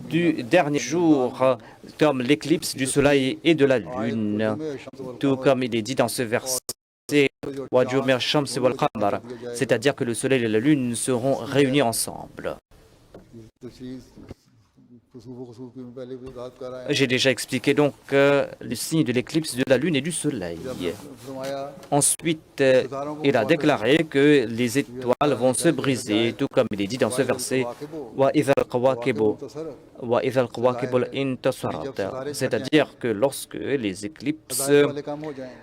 du dernier jour, comme l'éclipse du soleil et de la lune, tout comme il est dit dans ce verset, c'est-à-dire que le soleil et la lune seront réunis ensemble. J'ai déjà expliqué donc le signe de l'éclipse de la lune et du soleil. Ensuite, il a déclaré que les étoiles vont se briser, tout comme il est dit dans ce verset, c'est-à-dire que lorsque les éclipses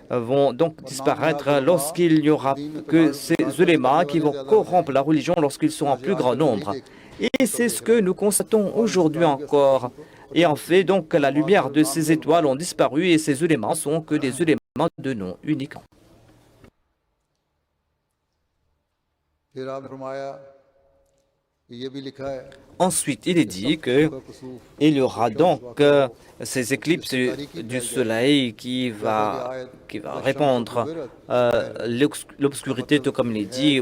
vont donc disparaître, lorsqu'il n'y aura que ces éléments qui vont corrompre la religion lorsqu'ils seront en plus grand nombre. Et c'est ce que nous constatons aujourd'hui encore. Et en fait, donc, la lumière de ces étoiles ont disparu et ces éléments sont que des éléments de nom unique. Ensuite, il est dit qu'il y aura donc ces éclipses du soleil qui va répandre l'obscurité, tout comme il est dit,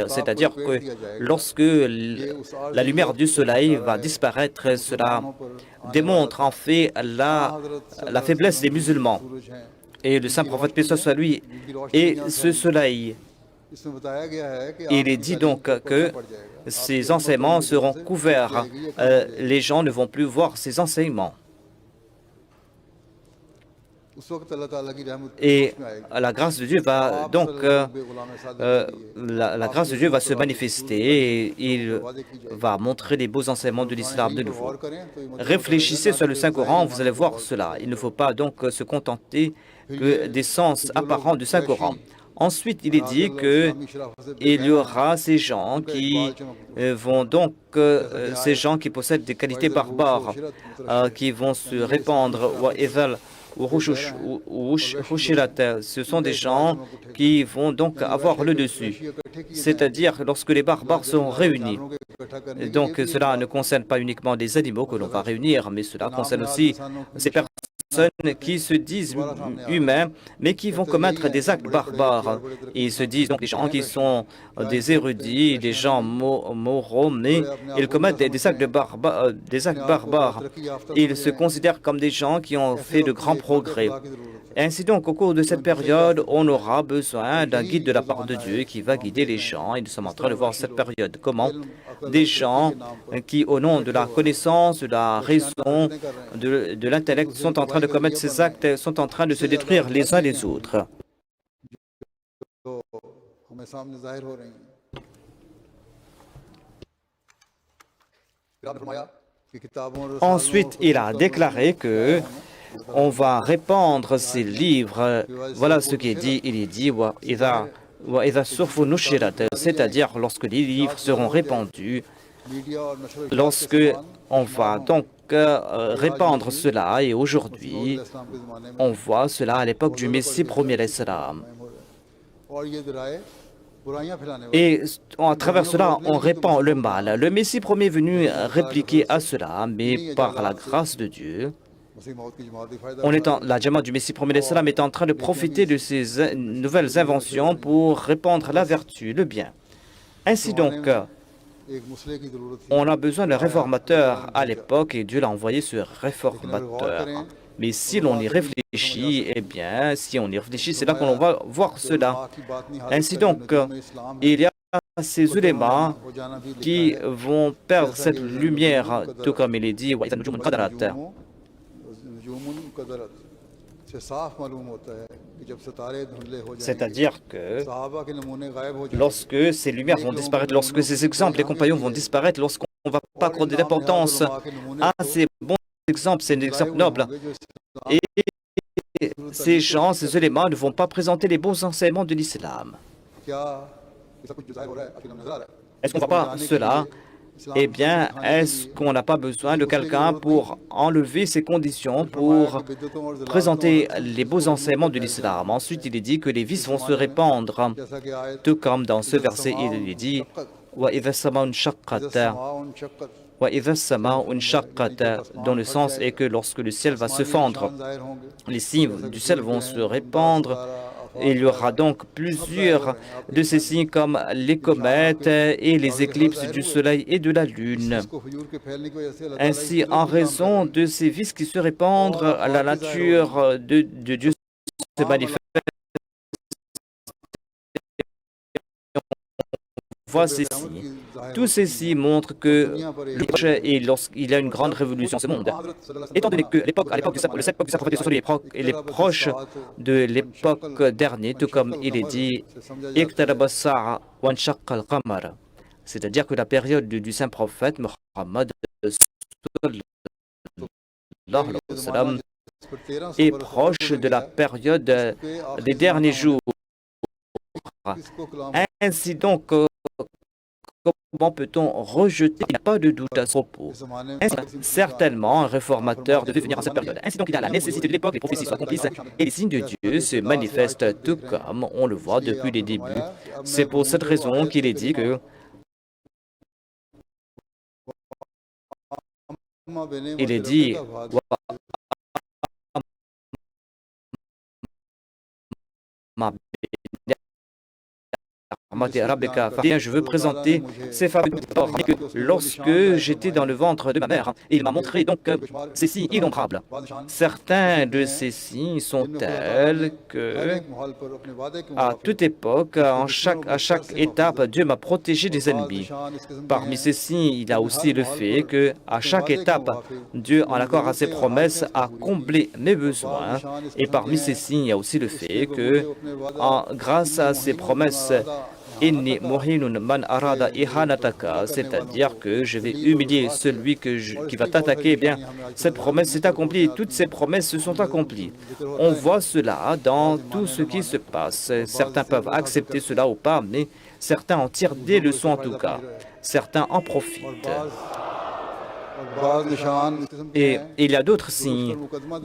c'est-à-dire que lorsque la lumière du soleil va disparaître, cela démontre en fait la faiblesse des musulmans. Et le saint prophète, paix soit lui, et ce soleil. Il est dit donc que ces enseignements seront couverts. Les gens ne vont plus voir ces enseignements. Et la grâce de Dieu va donc la grâce de Dieu va se manifester et il va montrer les beaux enseignements de l'islam de nouveau. Réfléchissez sur le Saint-Coran, vous allez voir cela. Il ne faut pas donc se contenter que des sens apparents du Saint-Coran. Ensuite, il est dit qu'il y aura ces gens qui vont donc, ces gens qui possèdent des qualités barbares, qui vont se répandre. Ce sont des gens qui vont donc avoir le dessus. C'est-à-dire lorsque les barbares seront réunis. Donc cela ne concerne pas uniquement des animaux que l'on va réunir, mais cela concerne aussi ces personnes qui se disent humains, mais qui vont commettre des actes barbares. Ils se disent donc des gens qui sont des érudits, des gens moraux, mais ils commettent des actes barbares. Ils se considèrent comme des gens qui ont fait de grands progrès. Ainsi donc, au cours de cette période, on aura besoin d'un guide de la part de Dieu qui va guider les gens. Et nous sommes en train de voir cette période. Comment des gens qui, au nom de la connaissance, de la raison, de l'intellect, sont en train de commettre ces actes, sont en train de se détruire les uns les autres. Ensuite, il a déclaré que on va répandre ces livres. Voilà ce qui est dit. Il est dit, c'est-à-dire lorsque les livres seront répandus, lorsque on va donc répandre cela. Et aujourd'hui, on voit cela à l'époque du Messie premier l'Islam. Et à travers cela, on répand le mal. Le Messie premier est venu répliquer à cela, mais par la grâce de Dieu, la Jamaat du Messie premier l'Islam est en train de profiter de ces nouvelles inventions pour répandre la vertu, le bien. Ainsi donc, on a besoin d'un réformateur à l'époque et Dieu l'a envoyé ce réformateur. Mais si l'on y réfléchit, eh bien, si on y réfléchit, c'est là qu'on va voir cela. Ainsi donc, il y a ces éléments qui vont perdre cette lumière, tout comme il est dit, c'est-à-dire que lorsque ces lumières vont disparaître, lorsque ces exemples, les compagnons vont disparaître, lorsqu'on ne va pas accorder d'importance à ces bons exemples, ces exemples nobles, et ces gens, ces éléments ne vont pas présenter les bons enseignements de l'islam. Est-ce qu'on ne voit pas cela? Eh bien, est-ce qu'on n'a pas besoin de quelqu'un pour enlever ces conditions, pour présenter les beaux enseignements de l'islam? Ensuite, il est dit que les vices vont se répandre, tout comme dans ce verset, il est dit dont le sens est que lorsque le ciel va se fendre, les signes du ciel vont se répandre Il y aura donc plusieurs de ces signes comme les comètes et les éclipses du soleil et de la lune. Ainsi, en raison de ces vices qui se répandent, la nature de Dieu se manifeste. Voit ces signes. Tous ces signes montrent que et lorsqu'il y a une grande révolution dans ce monde. Étant donné que à l'époque du prophète il est proche de l'époque dernière, tout comme il est dit, c'est-à-dire que la période du saint prophète Mohammed est proche de la période des derniers jours. Ainsi donc, comment peut-on rejeter? Il n'y a pas de doute à ce propos. Certainement, un réformateur devait venir à cette période. Ainsi donc, il y a la nécessité de l'époque, les prophéties sont accomplies et les signes de Dieu se manifestent tout comme on le voit depuis les débuts. C'est pour cette raison qu'il est dit que il est dit je veux présenter ces fables lorsque j'étais dans le ventre de ma mère. Il m'a montré donc ces signes innombrables. Certains de ces signes sont tels que, à toute époque, à chaque étape, Dieu m'a protégé des ennemis. Parmi ces signes, il y a aussi le fait que, à chaque étape, Dieu, en accord à ses promesses, a comblé mes besoins. Et parmi ces signes, il y a aussi le fait que, grâce à ses promesses, c'est-à-dire que je vais humilier celui qui va t'attaquer. Eh bien, cette promesse s'est accomplie et toutes ces promesses se sont accomplies. On voit cela dans tout ce qui se passe. Certains peuvent accepter cela ou pas, mais certains en tirent des leçons en tout cas. Certains en profitent. Et il y a d'autres signes,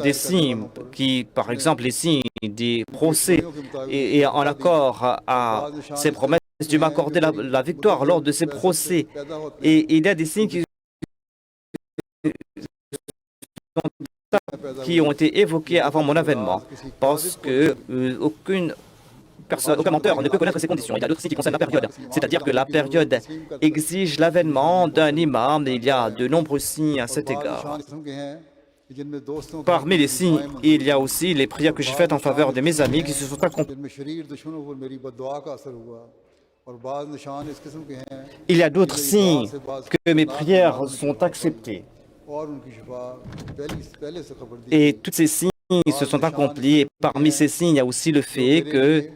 des signes qui, par exemple, les signes des procès, et en accord à ces promesses, Dieu m'a accordé la victoire lors de ces procès. Et il y a des signes qui ont été évoqués avant mon avènement, parce que aucun menteur ne peut connaître ces conditions. Il y a d'autres signes qui concernent la période, c'est-à-dire que la période exige l'avènement d'un imam et il y a de nombreux signes à cet égard. Parmi les signes, il y a aussi les prières que j'ai faites en faveur de mes amis qui se sont accomplies. Il y a d'autres signes que mes prières sont acceptées. Et tous ces signes se sont accomplis. Et parmi ces signes, il y a aussi le fait que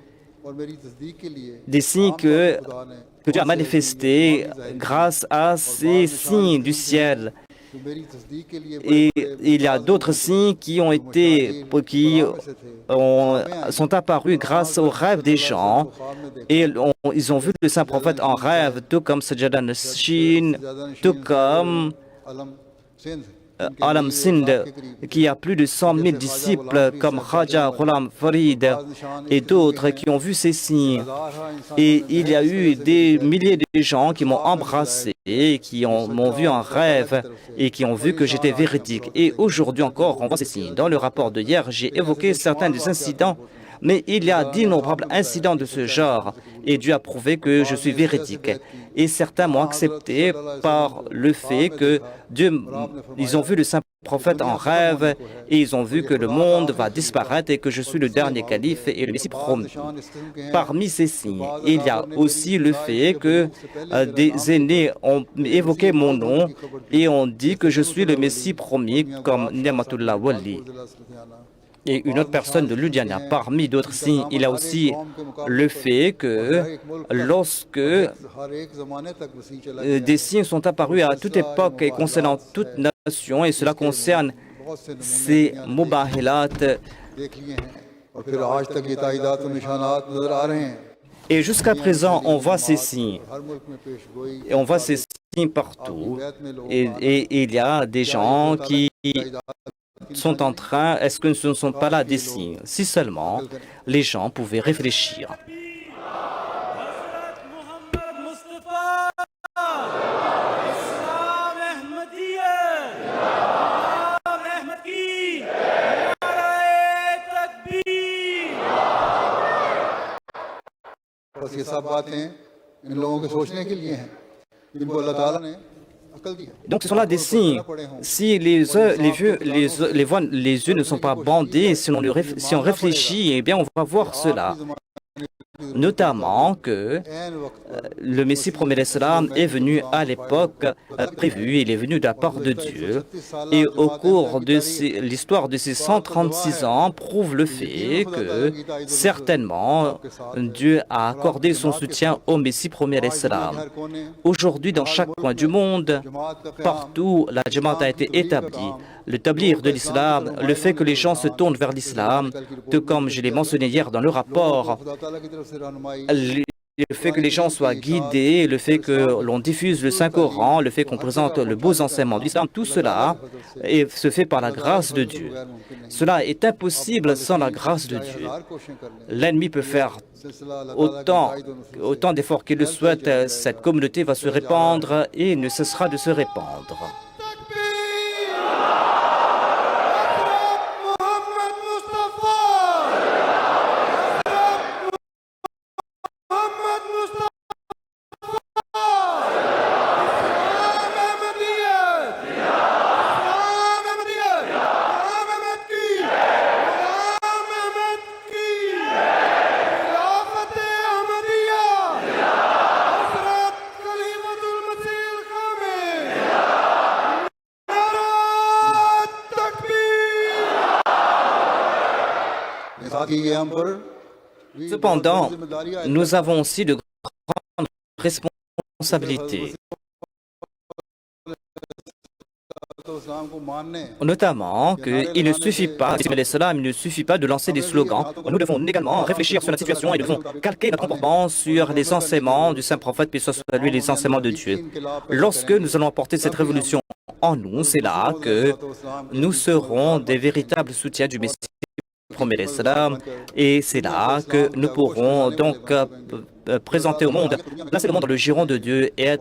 des signes que Dieu a manifestés grâce à ces signes du ciel. Et il y a d'autres signes qui sont apparus grâce aux rêves des gens. Et ils ont vu le saint prophète en rêve, tout comme Sajjada Nashin, tout comme Alam Sind, qui a plus de 100 000 disciples comme Khaja Ghulam Farid et d'autres qui ont vu ces signes. Et il y a eu des milliers de gens qui m'ont embrassé, qui m'ont vu en rêve et qui ont vu que j'étais véridique. Et aujourd'hui encore, on voit ces signes. Dans le rapport de hier, j'ai évoqué certains des incidents, mais il y a d'innombrables incidents de ce genre et Dieu a prouvé que je suis véridique. Et certains m'ont accepté par le fait que ils ont vu le saint prophète en rêve et ils ont vu que le monde va disparaître et que je suis le dernier calife et le Messie promis. Parmi ces signes, il y a aussi le fait que des aînés ont évoqué mon nom et ont dit que je suis le Messie promis comme Ni'matullah Wali. Et une autre personne de Ludhiana. Parmi d'autres signes, il y a aussi le fait que lorsque des signes sont apparus à toute époque et concernant toute nation, et cela concerne ces mubahilat, et jusqu'à présent, on voit ces signes. Et on voit ces signes partout. Et il y a des gens qui sont en train, est-ce que ce ne sont pas là des signes? Si seulement les gens pouvaient réfléchir. Donc ce sont là des signes. Si les yeux ne sont pas bandés, si on réfléchit, eh bien on va voir cela. Notamment que le Messie promet l'Islam est venu à l'époque prévue, il est venu de la part de Dieu. Et au cours de l'histoire de ces 136 ans prouve le fait que certainement Dieu a accordé son soutien au Messie promet l'Islam. Aujourd'hui, dans chaque coin du monde, partout, la Jamaat a été établie. Le tablir de l'islam, le fait que les gens se tournent vers l'islam, tout comme je l'ai mentionné hier dans le rapport, le fait que les gens soient guidés, le fait que l'on diffuse le Saint-Coran, le fait qu'on présente le beau enseignement de l'islam, tout cela se fait par la grâce de Dieu. Cela est impossible sans la grâce de Dieu. L'ennemi peut faire autant d'efforts qu'il le souhaite, cette communauté va se répandre et ne cessera de se répandre. Cependant, nous avons aussi de grandes responsabilités. Notamment qu'il ne suffit pas, il ne suffit pas de lancer des slogans. Nous devons également réfléchir sur la situation et devons calquer notre comportement sur les enseignements du Saint-Prophète, puis soit lui, les enseignements de Dieu. Lorsque nous allons apporter cette révolution en nous, c'est là que nous serons des véritables soutiens du Messie promet l'Islam, et c'est là que nous pourrons donc présenter au monde, placer le monde dans le giron de Dieu et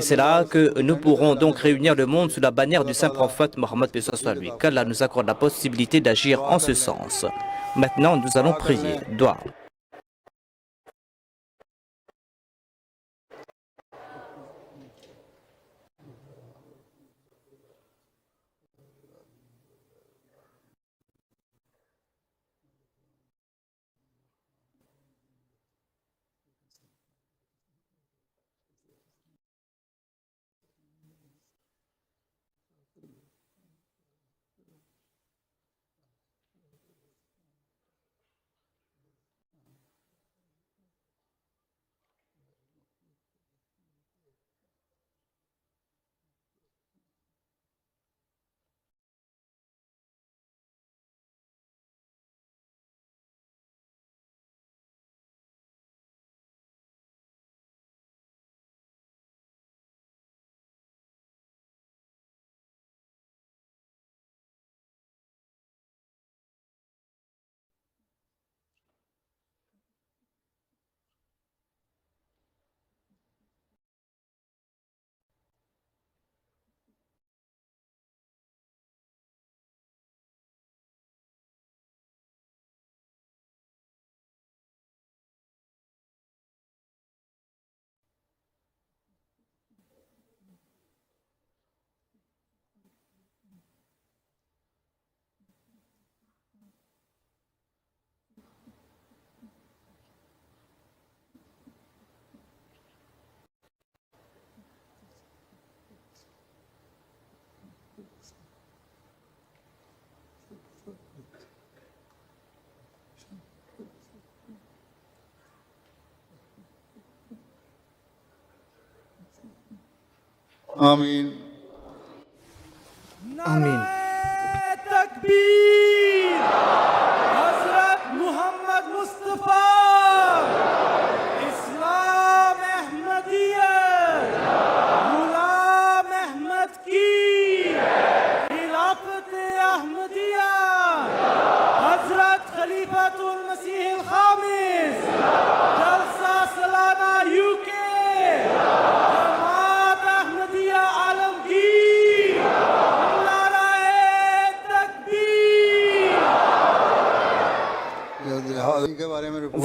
c'est là que nous pourrons donc réunir le monde sous la bannière du Saint-Prophète Mohammed lui, qu'Allah nous accorde la possibilité d'agir en ce sens. Maintenant, nous allons prier. Doua. Amin. Amin. Takbir! Hazrat Muhammad Mustafa! Islam Ahmadiyya! Ghulam Ahmad ki! Khilafat Ahmadiyya! Hazrat Khalifatul Masih al-Khamis! Jalsa Salana UK! Takbir!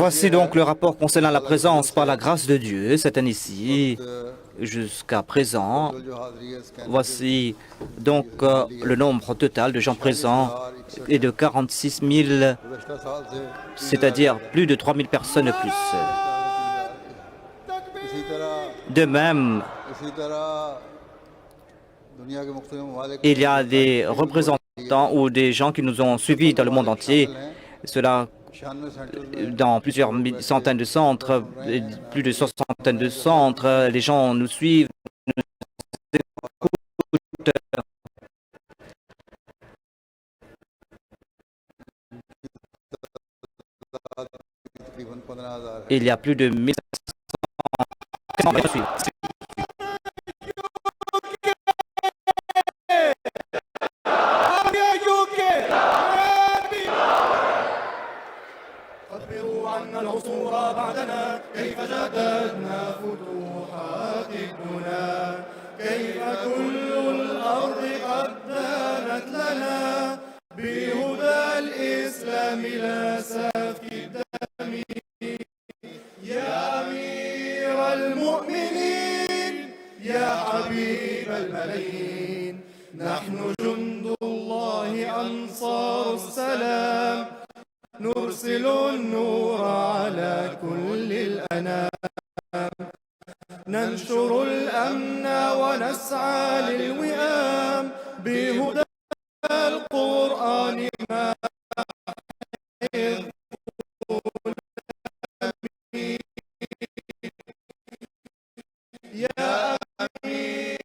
Voici donc le rapport concernant la présence par la grâce de Dieu cette année-ci jusqu'à présent. Voici donc le nombre total de gens présents est de 46 000, c'est-à-dire plus de 3 000 personnes de plus. De même, il y a des représentants ou des gens qui nous ont suivis dans le monde entier. Cela dans plusieurs centaines de centres, plus de soixantaine de centres. Les gens nous suivent, nous écoutent. Il y a plus de 1500 personnes. العصور بعدنا كيف جددنا فتوحات الدنا كيف كل الأرض قد دانت لنا بهدى الإسلام لا سفك الدم يا أمير المؤمنين يا حبيب الملايين نحن جند الله أنصار السلام نرسل النور على كل الأنام ننشر الأمن ونسعى للوئام بهدى القرآن ما يا أمير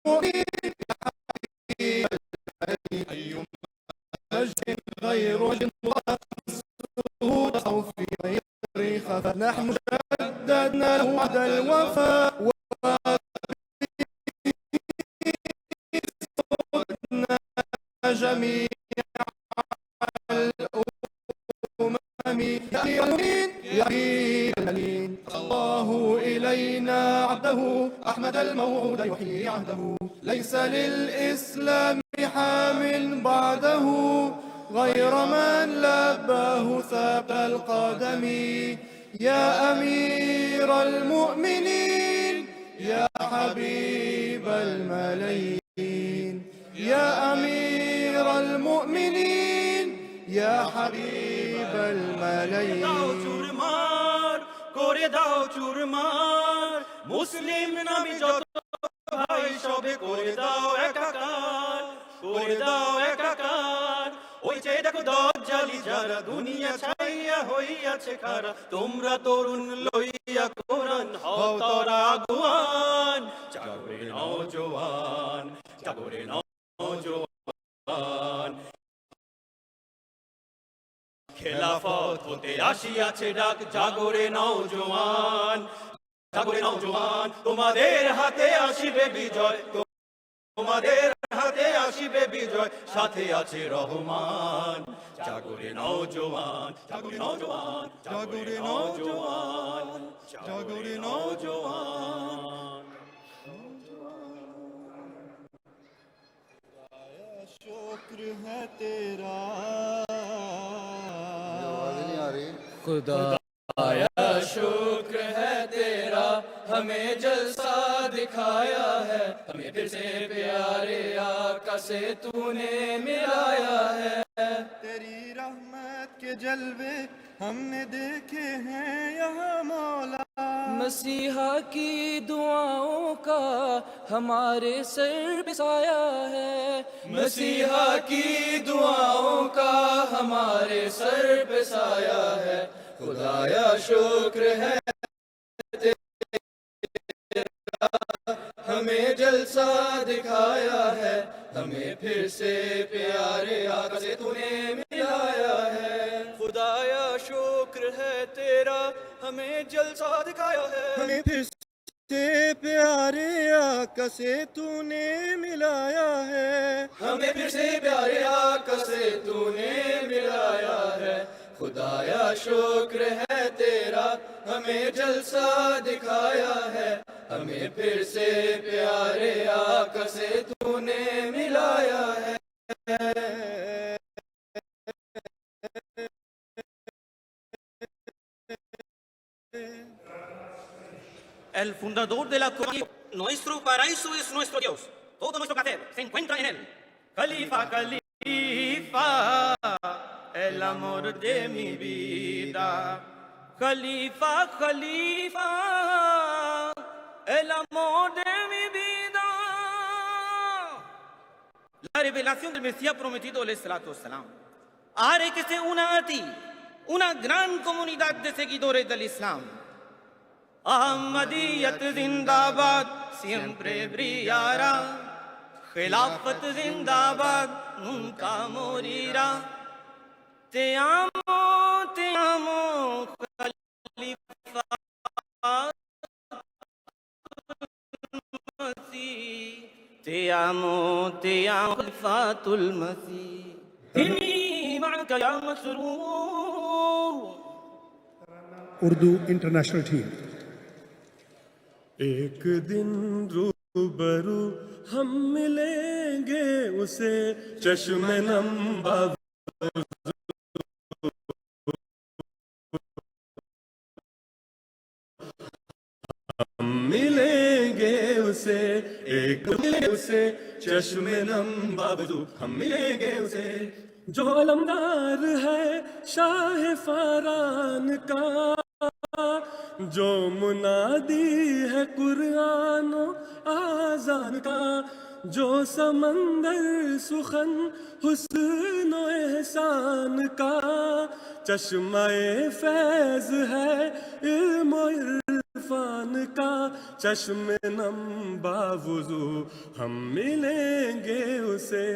المؤمنين أيما مجد غير وجه الله في غير خفاء نحن جددنا وعد الوفاء وصدنا جميع الأمم يا المؤمنين يا المؤمنين الله إلينا عبده أحمد الموعود يحيي عهده ليس للإسلام حام بعده غير من لباه ثابت القدم يا أمير المؤمنين يا حبيب الملايين يا أمير المؤمنين يا حبيب الملايين করে দাও চুরমার মুসলিম নামে যত ভাই সবে করে দাও একাকার করে দাও একাকার ওই যে দেখো দজ্জালি যারা দুনিয়া ছাইয়া হইয়াছে খারা তোমরা তরুণ লইয়া কোরআন হও তোরা আগুয়ান জাগরে নওজোয়ান জাগরে নওজোয়ান খেলাফত হতে আসিয়াছে ডাক জাগরে নওজোয়ান জাগরে নওজোয়ান তোমাদের হাতে আসিবে বিজয় তোমাদের হাতে আসিবে বিজয় সাথে আছে রহমান জাগরে নওজোয়ান জাগরে নওজোয়ান জাগরে নওজোয়ান জাগরে নওজোয়ান शुक्र है तेरा खुदाया शुक्र है तेरा हमें जलसा दिखाया है हमें फिर से प्यारे आका से तूने मिलाया है तेरी रहमत के जलवे हमने देखे हैं यहाँ मौला मसीहा की दुआओं का हमारे सर पे साया है मसीहा की दुआओं का हमारे सर पे साया है खुदाया शुक्र है तेरा हमें जलसा दिखाया है हमें फिर से प्यारे आका से तूने मिलाया है खुदाया शुक्र है तेरा हमें जलसा दिखाया है हमें फिर से प्यारे आका से तूने मिलाया है हमें फिर से प्यारे आका से तूने मिलाया है खुदाया शुक्र है तेरा हमें जलसा दिखाया है हमें फिर से प्यारे आका से तूने मिलाया है el fundador de la Corán. Nuestro paraíso es nuestro Dios. Todo nuestro placer se encuentra en él. Khalifa, Khalifa, el amor de mi vida. Khalifa, Khalifa, el amor de mi vida. La revelación del Mesías prometido, salam, hará que se una a ti una gran comunidad de seguidores del Islam. Ahmadiyat zindabad, siempre brillará. Khilafat zindabad, nunca morirá. Te amo, Khalifa Masih. Te amo, Khalifatul Masih. Inni ma'aka ya masroor. Urdu International Team. एक दिन रूबरू हम मिलेंगे उसे चश्मे नम हम मिलेंगे उसे एक मिलेंगे उसे चश्मे नम बाबू हम मिलेंगे उसे जो अलमदार है शाह फरान का जो मुनादी है कुरान आजान का जो समंदर सुखन हुस्न एहसान का चश्माए फैज है इल्म इरफान का चश्मे नम बावुजू हम मिलेंगे उसे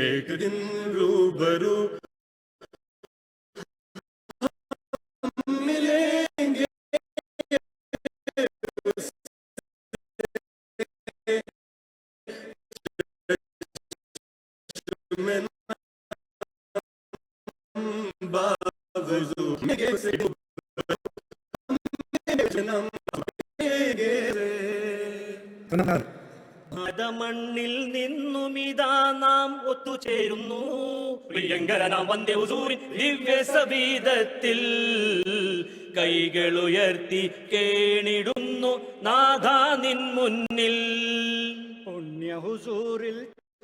एक दिन रूबरू मिलेंगे മണ്ണിൽ നിന്നുമിതാ നാം ഒത്തുചേരുന്നു പ്രിയങ്കരനാം വന്ദേ ഹുസൂറിൻ ദിവ്യ സബീദത്തിൽ കൈകളുയർത്തി കേണിടുന്നു നാഥാ നിൻ മുന്നിൽ പുണ്യ ഹുസൂറിൽ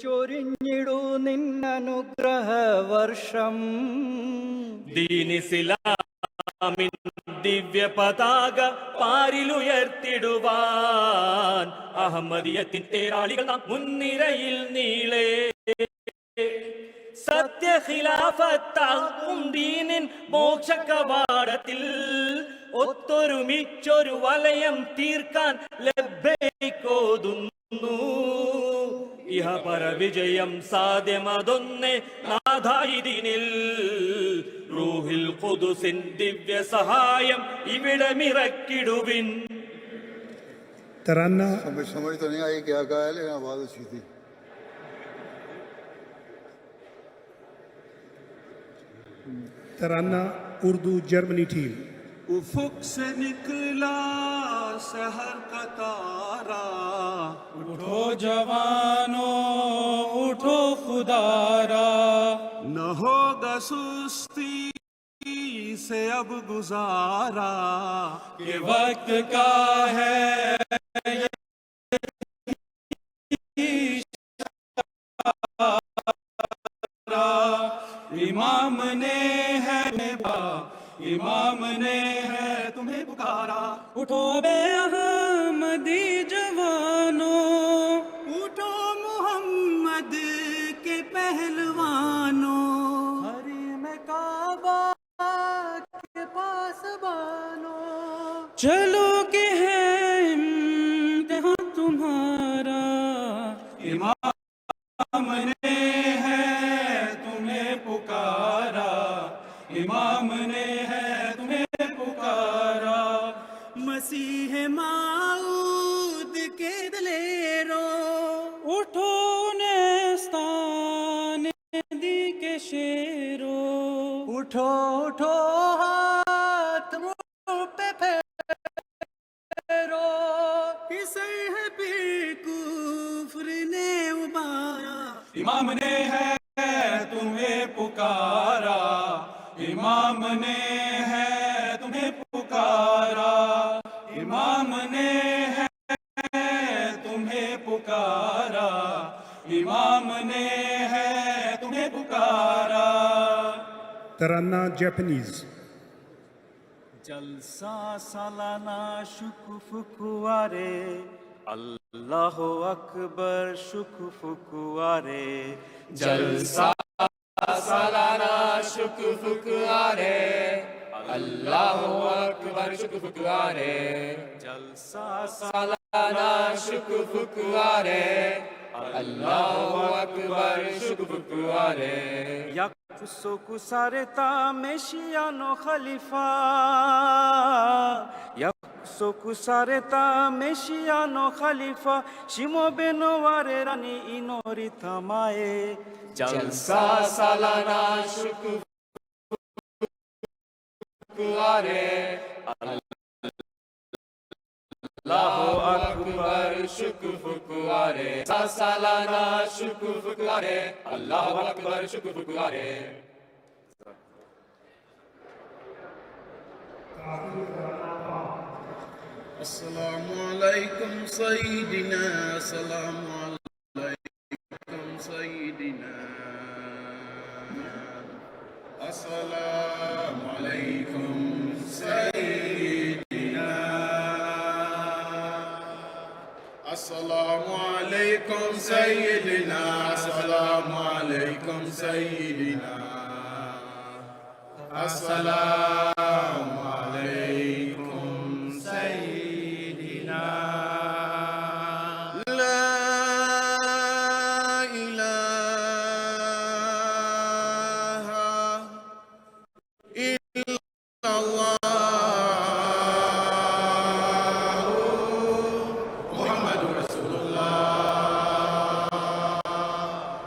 ചൊരിഞ്ഞിടൂ നിന്നനുഗ്രഹ വർഷം ദീനിസ്ലാമിൻ ദിവ്യ പതാക പാരിലുയർത്തിടുവാൻ അഹമ്മദിയത്തിൻ തേരാളികൾ നാം മുൻനിരയിൽ നീളേ സത്യ ഖിലാഫത്താകും ദീനിൻ മോക്ഷ കവാടത്തിൽ ഒത്തൊരുമിച്ചൊരു വലയം തീർക്കാൻ ലബ്ബൈക്കോതുന്നു ഇഹ പരവിജയം സാധ്യമതൊന്നേ നാഥായിദിനിൽ റൂഹിൽ ഖുദുസിൻ ദിവ്യ സഹായം ഇവിടമിറക്കിടുവിൻ तराना समझ तो नहीं आई क्या गाया लेकिन आवाज अच्छी थी तराना उर्दू जर्मनी टीम. उफुक से निकला शहर का तारा उठो जवानों उठो खुदारा न होगा सुस्ती से अब गुजारा ये वक्त का है इमाम ने है इमाम ने है तुम्हें पुकारा उठो बे अहमदी जवानों उठो मोहम्मद के पहलवानों हरीम काबा के पास बानो चलो के है इम्तिहान तुम्हारा इमाम ने है तुम्हें पुकारा इमाम ने है तुम्हें पुकारा मसीह माऊद के दलेरो उठो नेस्तान दी के शेरो उठो उठो हाथ मुंह पे फेरो किसे है बेकुफ्र ने उबारा इमाम ने है तुम्हें पुकारा इमाम ने है तुम्हें पुकारा इमाम ने तुम्हें पुकारा, इमाम ने है तुम्हें पुकारा। Taranna Japanese. जलसा सालाना शुकुफुकुआरे, अल्लाह अकबर शुकुफुकुआरे। जलसा सालाना शुकुफुकुआरे, अल्लाह अकबर शुकुफुकुआरे। जलसा सालाना शुकुफुकुआरे, अल्लाह अकबर शुकुफुकुआरे। Yakusoku sareta Meshiano Khalifa, Yakusoku sareta Meshiano Khalifa, Shimo Benoware Rani Inori Tamae. जलसा सालाना शुकुफुकुआरे, अल्लाह अकबर शुकुफुकुआरे। सालाना शुकुफुकुआरे, अल्लाह अकबर शुकुफुकुआरे। अस्सलामु अलैकुम सय्यिदिना, अस्सलामु अलैकुम सय्यिदिना, अस्सलामु अलैकुम सय्यिदिना, अस्सलामु अलैकुम सय्यिदिना, अस्सलामु अलैकुम सय्यिदिना, अस्सलामु अलैकुम सय्यिदिना। ला इलाहा इल्लल्लाह मुहम्मदुर रसूलुल्लाह।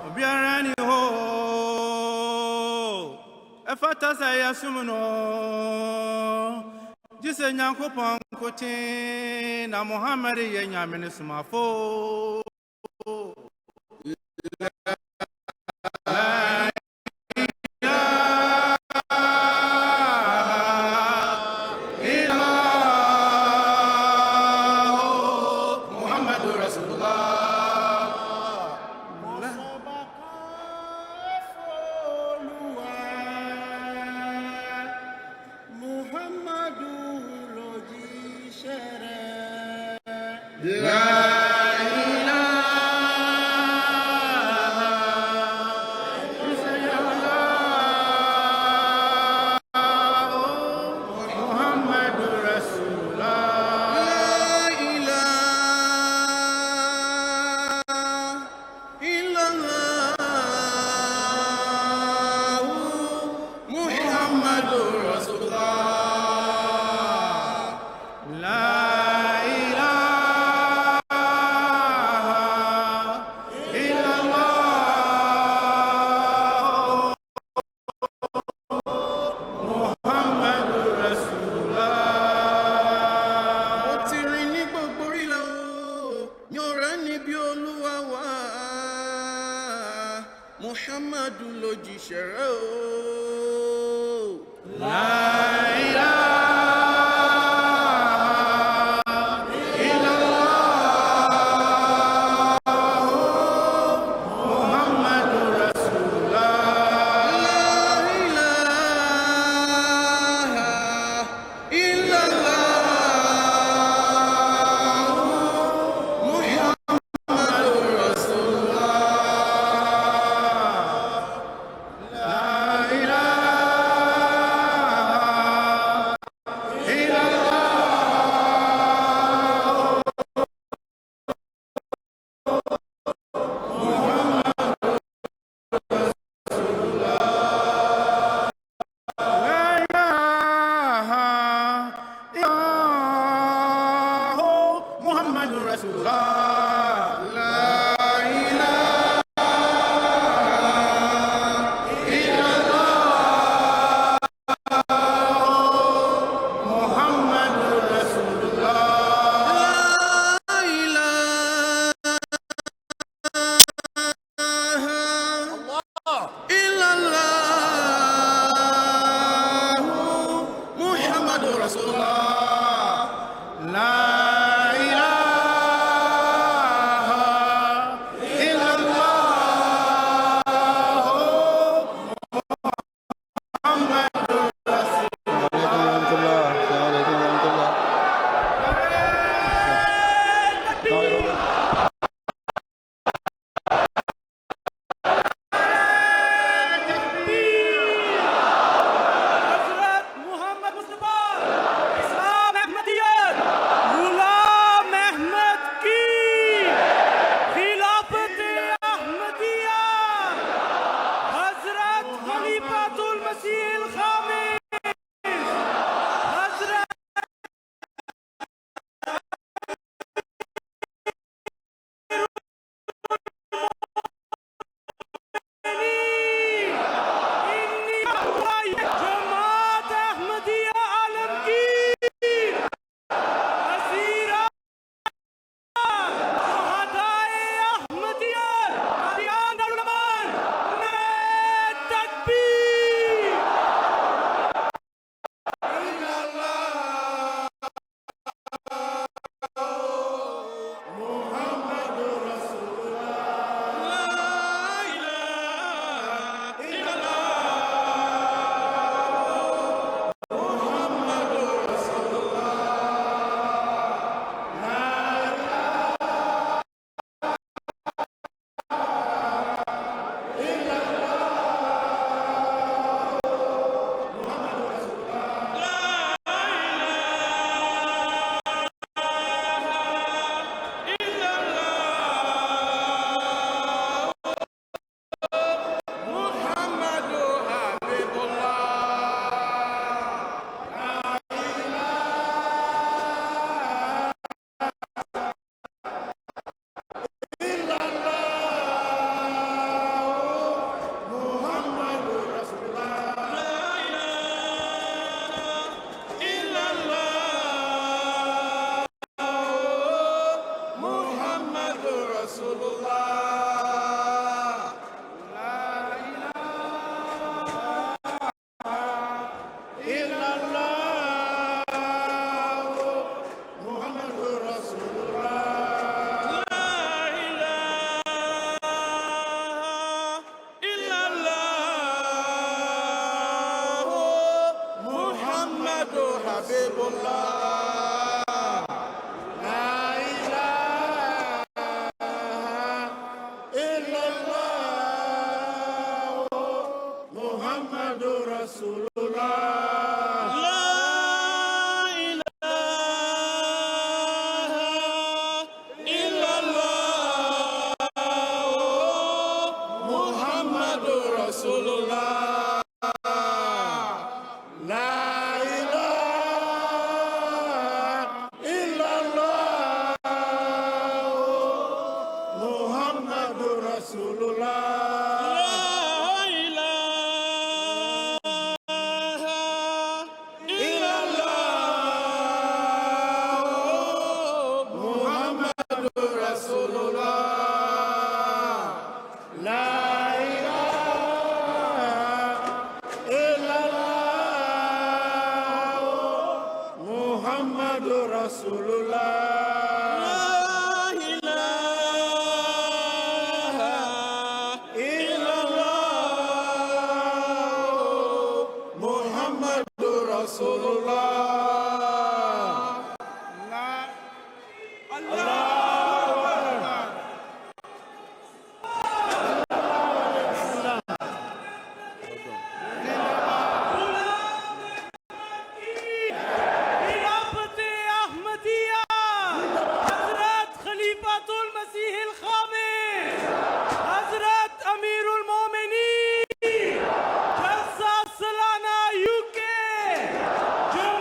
Obiara ni ho, efata sa yasumuno. Jise Nyankopɔn kote na Muhammad yɛ Nyame ne somafo. Muhammadur Rasulullah. Muhammadu lójíṣẹ́ rẹ̀ o. La ilaha illallah Muhammadu Rasulullah. La ilaha illallah Muhammadu Rasulullah. La ilaha Rasulullah